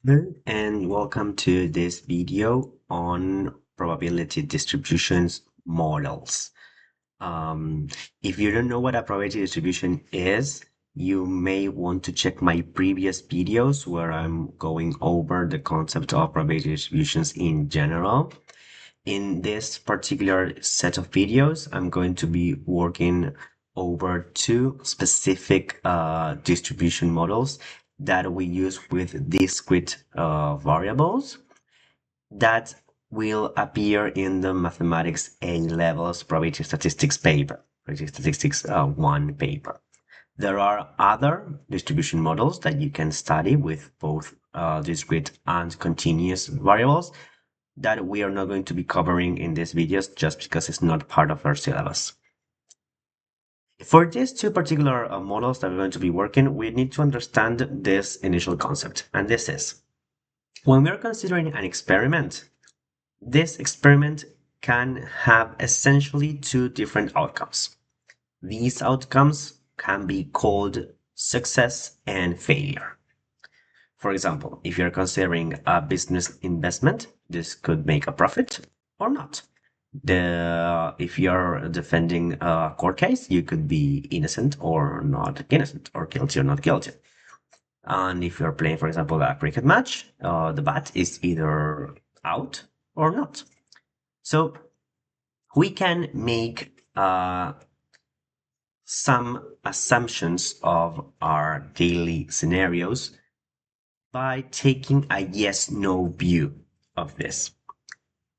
Hello and welcome to this video on probability distributions models. Um, if you don't know what a probability distribution is, you may want to check my previous videos where I'm going over the concept of probability distributions in general. In this particular set of videos, I'm going to be working over two specific distribution models that we use with discrete variables that will appear in the mathematics A levels probability statistics paper, probability statistics 1 paper. There are other distribution models that you can study with both discrete and continuous variables that we are not going to be covering in these videos just because it's not part of our syllabus. For these two particular models that we're going to be working, we need to understand this initial concept. And this is, when we're considering an experiment, this experiment can have essentially two different outcomes. These outcomes can be called success and failure. For example, if you're considering a business investment, this could make a profit or not. If you're defending a court case, you could be innocent or not innocent, or guilty or not guilty. And if you're playing, for example, a cricket match, the bat is either out or not. So we can make some assumptions of our daily scenarios by taking a yes-no view of this.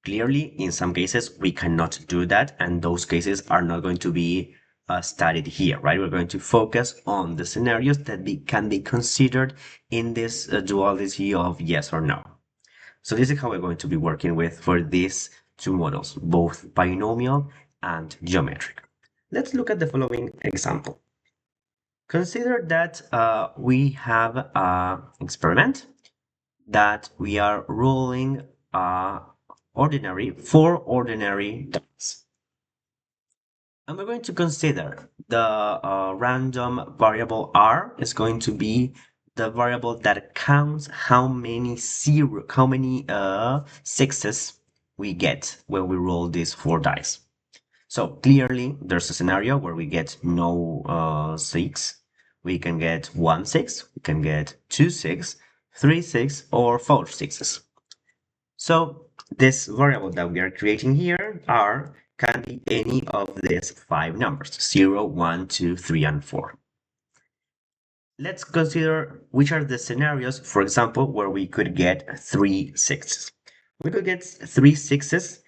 Clearly, in some cases, we cannot do that, and those cases are not going to be studied here, right? We're going to focus on the scenarios that can be considered in this duality of yes or no. So this is how we're going to be working with for these two models, both binomial and geometric. Let's look at the following example. Consider that we have an experiment that we are rolling four ordinary dice. And we're going to consider the random variable r is going to be the variable that counts how many sixes we get when we roll these four dice. So clearly, there's a scenario where we get no 6. We can get 1 6, we can get 2 6, 3 6, or 4 6s. So this variable that we are creating here, r, can be any of these 5 numbers, 0, 1, 2, 3, and 4. Let's consider which are the scenarios, for example, where we could get 3 6s. We could get 3 6s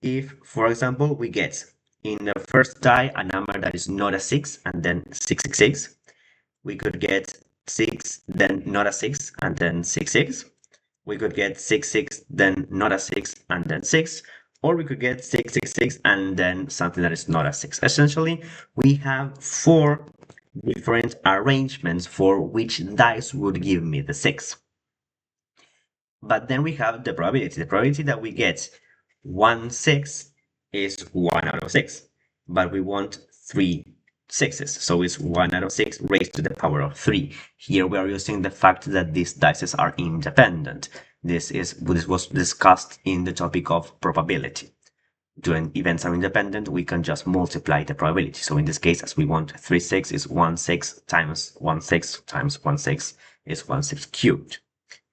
if, for example, we get in the first die a number that is not a 6 and then 666. We could get 6, then not a 6 and then 66. We could get 66, then not a 6 and then 6. Or we could get 666 and then something that is not a 6. Essentially, we have 4 different arrangements for which dice would give me the 6. But then we have the probability. The probability that we get 1 6 is 1 out of 6. But we want 3 6s. So it's 1 out of 6 raised to the power of 3. Here we are using the fact that these dices are independent. This was discussed in the topic of probability. When events are independent, we can just multiply the probability. So in this case, as we want 3 6 is 1 6 times 1 6 times 1 6 is 1 6 cubed.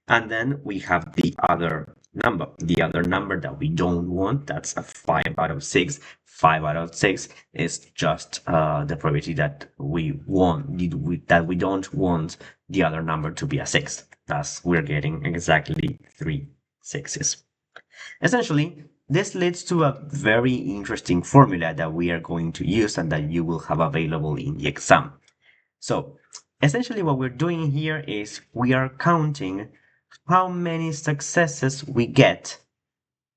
And then we have the other number. The other number that we don't want, that's a 5 out of 6. 5 out of 6 is just the probability that we don't want the other number to be a 6. Thus, we're getting exactly 3 6s. Essentially, this leads to a very interesting formula that we are going to use and that you will have available in the exam. So, essentially what we're doing here is we are counting how many successes we get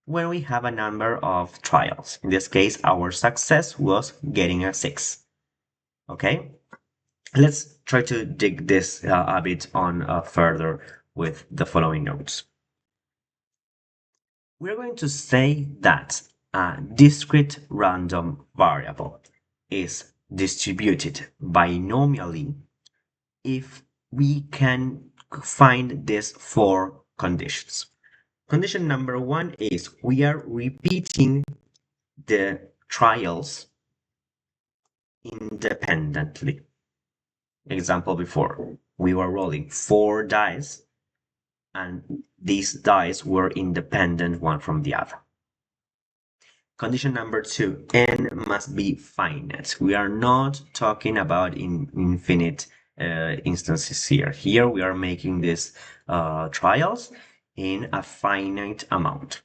when we have a number of trials. In this case, our success was getting a 6. Okay? Let's try to dig this a bit on further with the following notes. We're going to say that a discrete random variable is distributed binomially if we can find these four conditions. Condition number one is we are repeating the trials independently. Example before, we were rolling 4 dice and these dice were independent one from the other. Condition number two, n must be finite. We are not talking about infinite instances here. Here we are making these trials in a finite amount.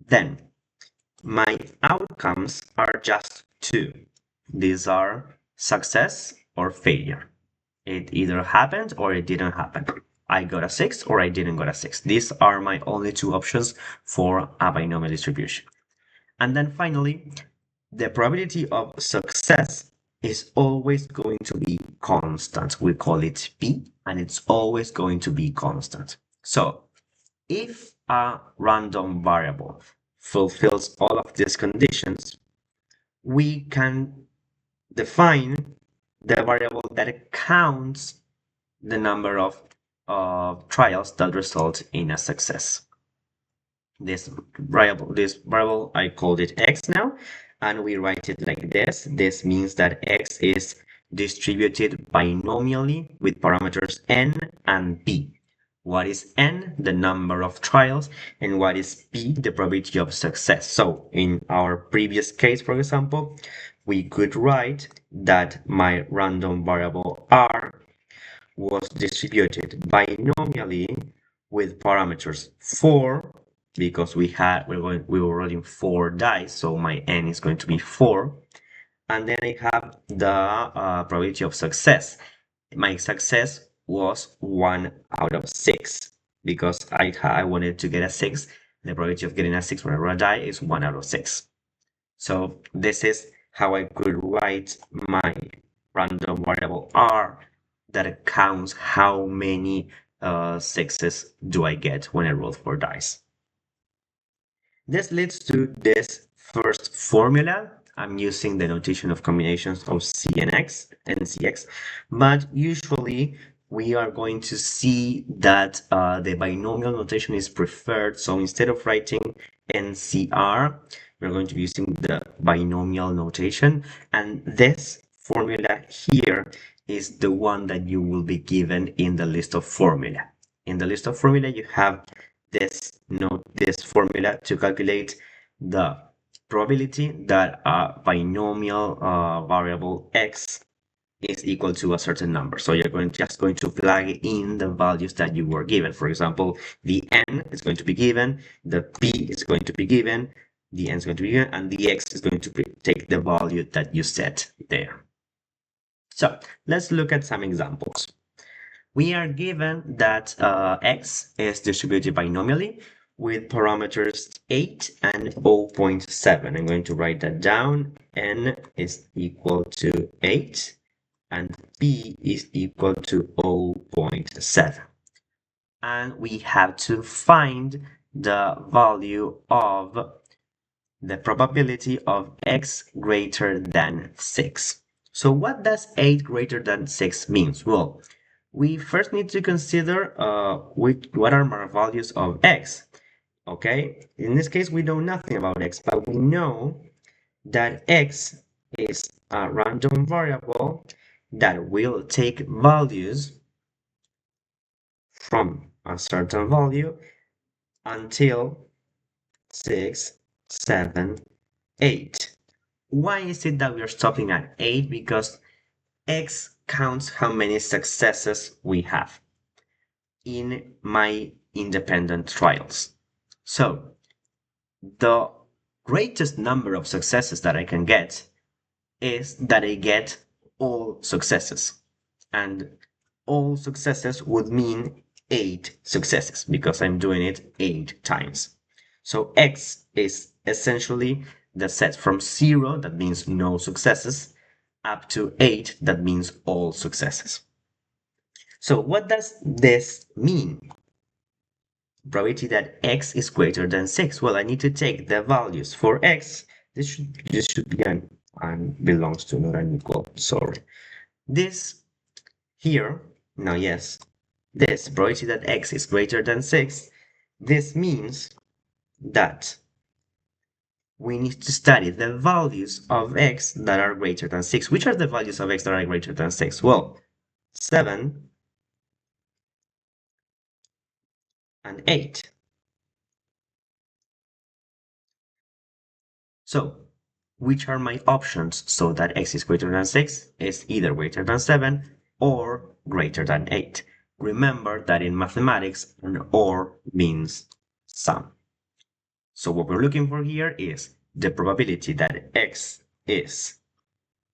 Then my outcomes are just two. These are success or failure. It either happened or it didn't happen. I got a 6 or I didn't got a 6. These are my only two options for a binomial distribution. And then finally, the probability of success is always going to be constant. We call it P, and it's always going to be constant. So if a random variable fulfills all of these conditions, we can define the variable that counts the number of trials that result in a success. This variable, I called it x now, and we write it like this. This means that x is distributed binomially with parameters n and p. What is n? The number of trials, and what is p? The probability of success. So in our previous case, for example, we could write that my random variable r was distributed binomially with parameters 4, because we were rolling 4 dice, so my n is going to be 4. And then I have the probability of success. My success was 1 out of 6, because I wanted to get a 6. The probability of getting a 6 when I roll a die is 1 out of 6. So this is how I could write my random variable r that counts how many sixes do I get when I roll 4 dice. This leads to this first formula. I'm using the notation of combinations of C and X and CX, but usually we are going to see that the binomial notation is preferred. So instead of writing NCR, we're going to be using the binomial notation. And this formula here is the one that you will be given in the list of formula. In the list of formula, you have this formula to calculate the probability that a binomial variable x is equal to a certain number. So you're just going to plug in the values that you were given. For example, the n is going to be given, the p is going to be given, the n is going to be given, and the x is going to take the value that you set there. So let's look at some examples. We are given that x is distributed binomially with parameters 8 and 0.7. I'm going to write that down. N is equal to 8 and p is equal to 0.7. And we have to find the value of the probability of x greater than 6. So what does 8 greater than 6 means? Well, we first need to consider what are my values of x. Okay, in this case, we know nothing about x, but we know that x is a random variable that will take values from a certain value until 6, 7, 8. Why is it that we are stopping at 8? Because x counts how many successes we have in my independent trials. So the greatest number of successes that I can get is that I get all successes. And all successes would mean 8 successes because I'm doing it 8 times. So x is essentially the set from 0, that means no successes, up to 8, that means all successes. So what does this mean? Probability that x is greater than 6. Well, I need to take the values for x. This should be an belongs to, not an equal. Sorry. This here, now yes, this probability that x is greater than 6, this means that we need to study the values of x that are greater than 6. Which are the values of x that are greater than 6? Well, 7 and 8. So, which are my options so that x is greater than 6? Is either greater than 7 or greater than 8. Remember that in mathematics, an or means sum. So what we're looking for here is the probability that x is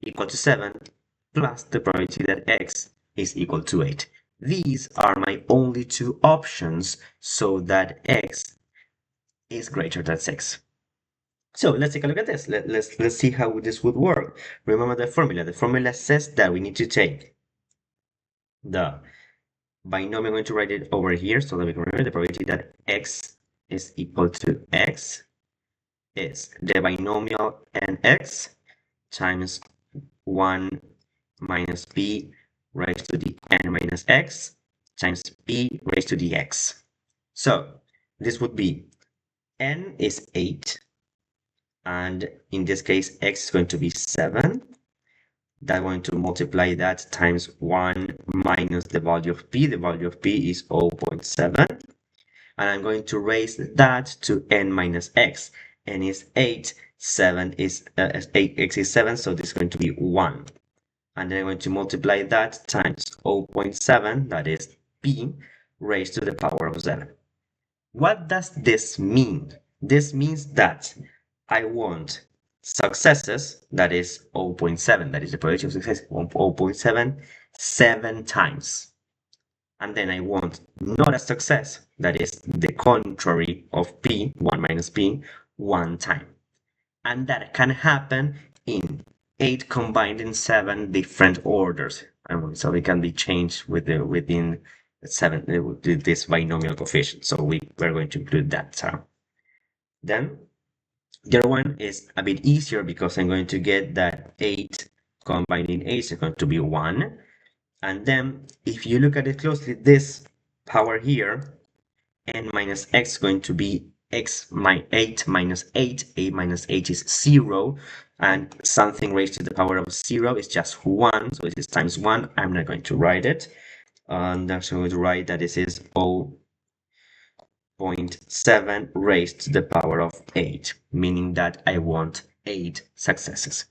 equal to 7 plus the probability that x is equal to 8. These are my only two options so that x is greater than 6. So let's take a look at this. Let's see how this would work. Remember the formula. The formula says that we need to take the binomial. I'm going to write it over here so that we can remember the probability that x is equal to x is the binomial nx times 1 minus b raised to the n minus x times b raised to the x. So this would be n is 8, and in this case x is going to be 7. That's going to multiply that times 1 minus the value of p. The value of p is 0.7. And I'm going to raise that to n minus x. N is 8, 7 is 8, x is 7, so this is going to be 1. And then I'm going to multiply that times 0.7, that is p, raised to the power of 7. What does this mean? This means that I want successes, that is 0.7, that is the probability of success, 0.7, 7 times. And then I want not a success, that is the contrary of p, 1 minus p, 1 time. And that can happen in 8 combined in 7 different orders. So they can be changed within 7 this binomial coefficient. So we're going to include that term. Then the other one is a bit easier because I'm going to get that 8 combined in 8 is going to be 1. And then if you look at it closely, this power here, n minus x, is going to be x minus 8 minus 8. 8 minus 8 is 0. And something raised to the power of 0 is just 1. So this is times 1. I'm not going to write it. And I'm going to write that this is 0.7 raised to the power of 8, meaning that I want 8 successes.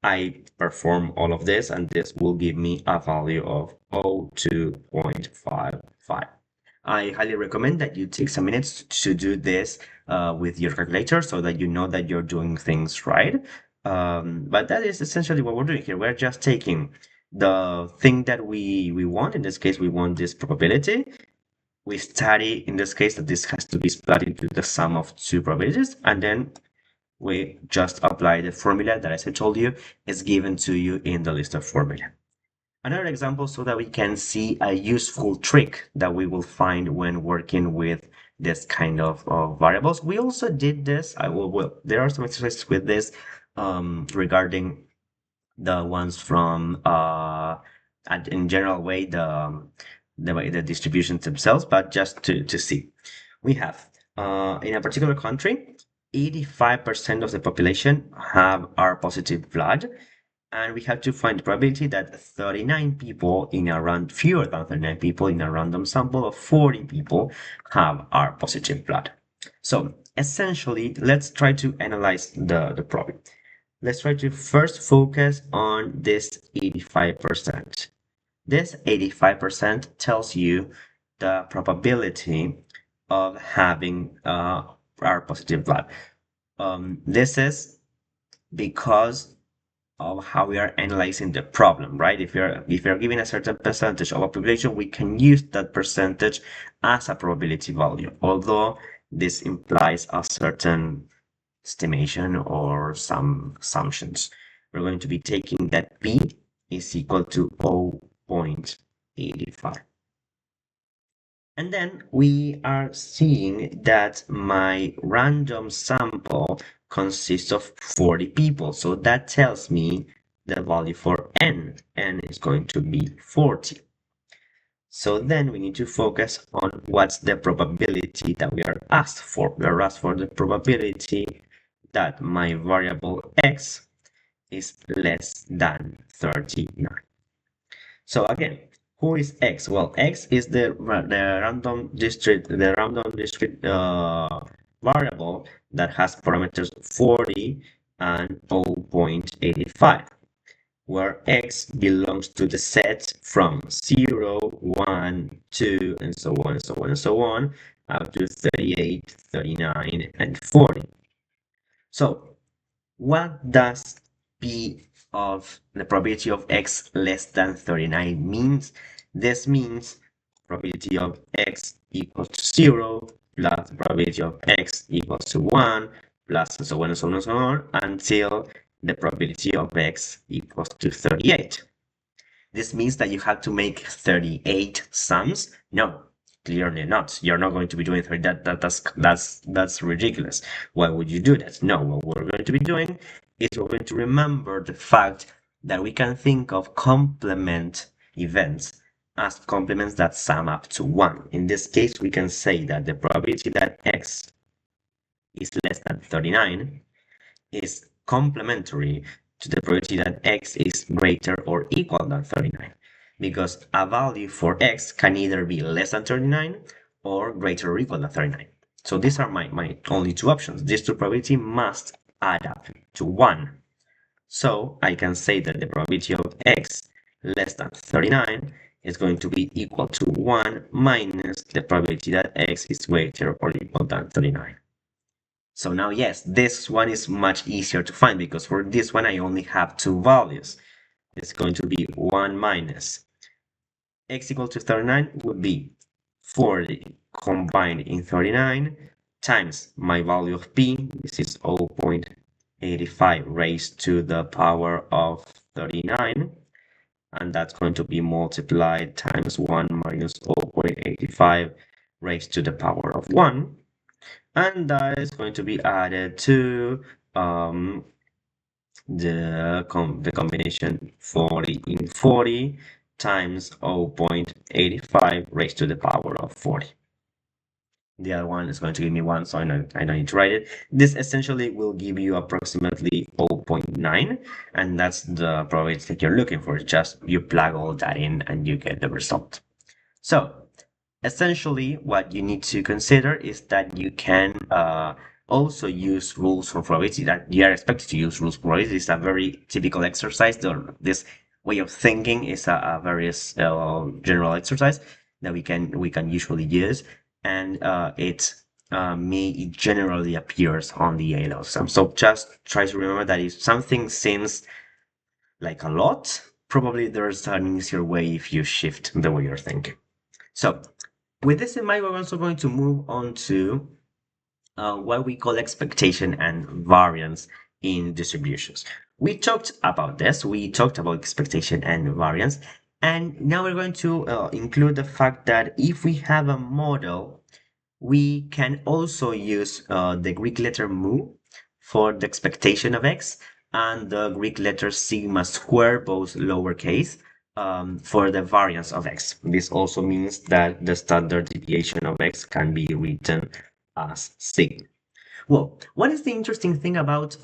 I perform all of this, and this will give me a value of 0.255. I highly recommend that you take some minutes to do this with your calculator so that you know that you're doing things right. But that is essentially what we're doing here. We're just taking the thing that we want. In this case, we want this probability. We study, in this case, that this has to be split into the sum of two probabilities, and then we just apply the formula that, as I told you, is given to you in the list of formula. Another example so that we can see a useful trick that we will find when working with this kind of variables. We also did this. There are some exercises with this regarding the ones from in general way the distributions themselves, but just to see. We have in a particular country, 85% of the population have R positive blood, and we have to find the probability that 39 people in a fewer than 39 people in a random sample of 40 people have R positive blood. So essentially, let's try to analyze the problem. Let's try to first focus on this 85%. This 85% tells you the probability of having R positive blood. This is because of how we are analyzing the problem, right? If you're given a certain percentage of a population, we can use that percentage as a probability value, although this implies a certain estimation or some assumptions. We're going to be taking that p is equal to 0.85. And then we are seeing that my random sample consists of 40 people. So that tells me the value for n. N is going to be 40. So then we need to focus on what's the probability that we are asked for. We are asked for the probability that my variable x is less than 39. So again, who is x? Well, x is the random discrete variable that has parameters 40 and 0.85, where x belongs to the set from 0, 1, 2, and so on and so on and so on, up to 38, 39, and 40. So what does P of the probability of x less than 39 means? This means probability of x equals to 0 plus the probability of x equals to 1 plus and so on and so on and so on until the probability of x equals to 38. This means that you have to make 38 sums? No, clearly not. You're not going to be doing 30. That's ridiculous. Why would you do that? No, what we're going to be doing is we're going to remember the fact that we can think of complement events as complements that sum up to 1. In this case, we can say that the probability that x is less than 39 is complementary to the probability that x is greater or equal than 39, because a value for x can either be less than 39 or greater or equal than 39. So these are my only two options. These two probability must add up to 1. So I can say that the probability of x less than 39 is going to be equal to 1 minus the probability that x is greater or equal than 39. So now, yes, this one is much easier to find because for this one, I only have two values. It's going to be 1 minus x equal to 39 would be 40 combined in 39 times my value of p. This is 0.85 raised to the power of 39. And that's going to be multiplied times 1 minus 0.85 raised to the power of 1. And that is going to be added to the combination 40 in 40 times 0.85 raised to the power of 40. The other one is going to give me 1, so I don't need to write it. This essentially will give you approximately 0.9, and that's the probability that you're looking for. Just you plug all that in and you get the result. So essentially, what you need to consider is that you can also use rules for probability, that you are expected to use rules for probability. It's a very typical exercise. This way of thinking is a very general exercise that we can usually use, and it generally appears on the A-level exam. So just try to remember that if something seems like a lot, probably there's an easier way if you shift the way you're thinking. So with this in mind, we're also going to move on to what we call expectation and variance in distributions. We talked about this. We talked about expectation and variance. And now we're going to include the fact that if we have a model, we can also use the Greek letter mu for the expectation of x and the Greek letter sigma square, both lowercase, for the variance of x. This also means that the standard deviation of x can be written as sigma. Well, what is the interesting thing about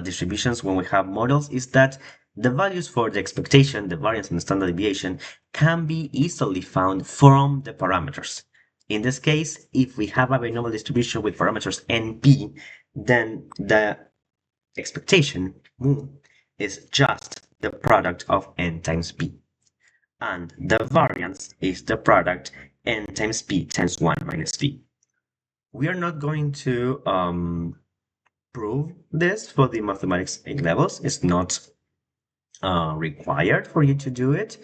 distributions when we have models is that the values for the expectation, the variance, and the standard deviation can be easily found from the parameters. In this case, if we have a binomial distribution with parameters n, p, then the expectation, mu, is just the product of n times p. And the variance is the product n times p times 1 minus p. We are not going to prove this for the mathematics 8 levels. It's not required for you to do it,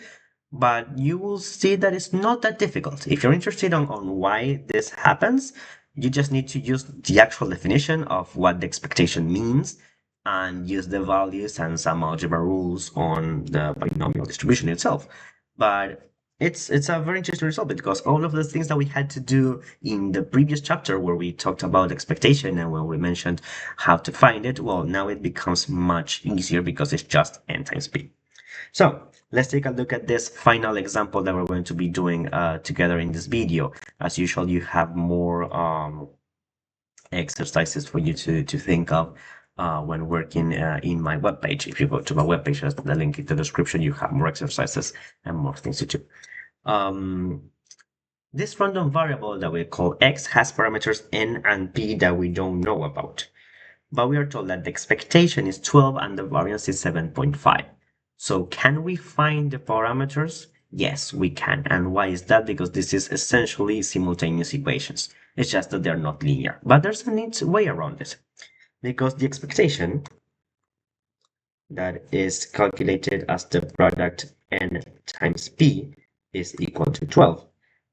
but you will see that it's not that difficult. If you're interested on why this happens, you just need to use the actual definition of what the expectation means and use the values and some algebra rules on the binomial distribution itself. But it's a very interesting result because all of the things that we had to do in the previous chapter where we talked about expectation and when we mentioned how to find it, well, now it becomes much easier because it's just n times p. So let's take a look at this final example that we're going to be doing together in this video. As usual, you have more exercises for you to think of when working in my webpage. If you go to my webpage, that's the link in the description, you have more exercises and more things to do. This random variable that we call x has parameters n and p that we don't know about. But we are told that the expectation is 12 and the variance is 7.5. So can we find the parameters? Yes, we can. And why is that? Because this is essentially simultaneous equations. It's just that they're not linear. But there's a neat way around it. Because the expectation that is calculated as the product n times p is equal to 12.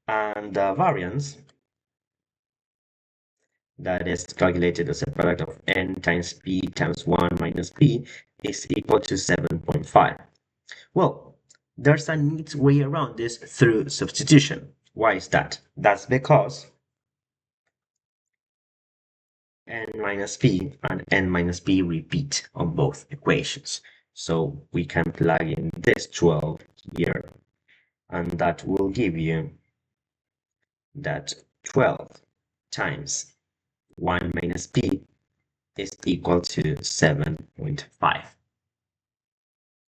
And the variance that is calculated as a product of n times p times 1 minus p is equal to 7.5. Well, there's a neat way around this through substitution. Why is that? That's because n minus p and n minus p repeat on both equations. So we can plug in this 12 here, and that will give you that 12 times 1 minus p is equal to 7.5.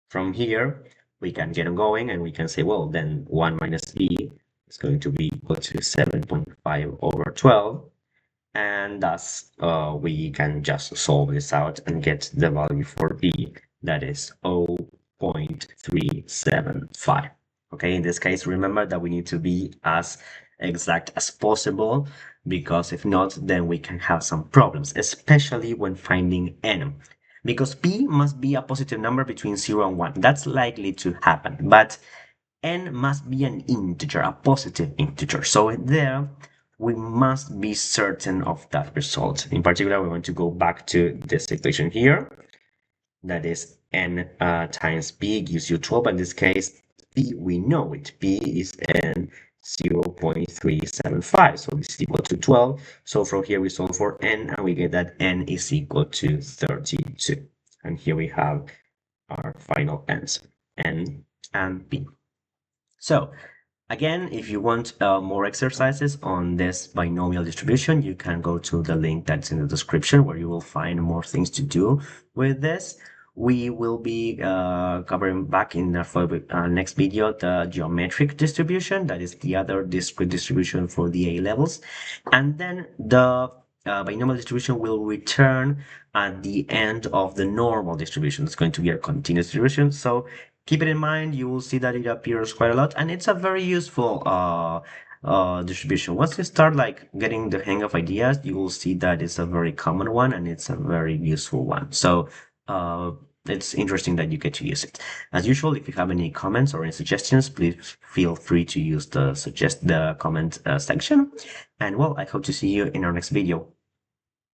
From here, we can get on going and we can say, well, then 1 minus b is going to be equal to 7.5 over 12. And thus, we can just solve this out and get the value for b, that is 0.375. Okay, in this case, remember that we need to be as exact as possible, because if not, then we can have some problems, especially when finding n. Because p must be a positive number between 0 and 1. That's likely to happen, but n must be an integer, a positive integer. So there, we must be certain of that result. In particular, we want to go back to this equation here. That is n times p gives you 12. In this case, p, we know it. P is n 0.375. So this is equal to 12. So from here, we solve for n, and we get that n is equal to 32. And here we have our final answer, n and p. So again, if you want more exercises on this binomial distribution, you can go to the link that's in the description, where you will find more things to do with this. We will be covering back in the next video the geometric distribution, that is the other discrete distribution for the A levels. And then the binomial distribution will return at the end of the normal distribution. It's going to be a continuous distribution. So keep it in mind. You will see that it appears quite a lot, and it's a very useful distribution. Once you start like getting the hang of ideas, you will see that it's a very common one and it's a very useful one. So it's interesting that you get to use it. As usual, if you have any comments or any suggestions, please feel free to use the comment section. And well, I hope to see you in our next video.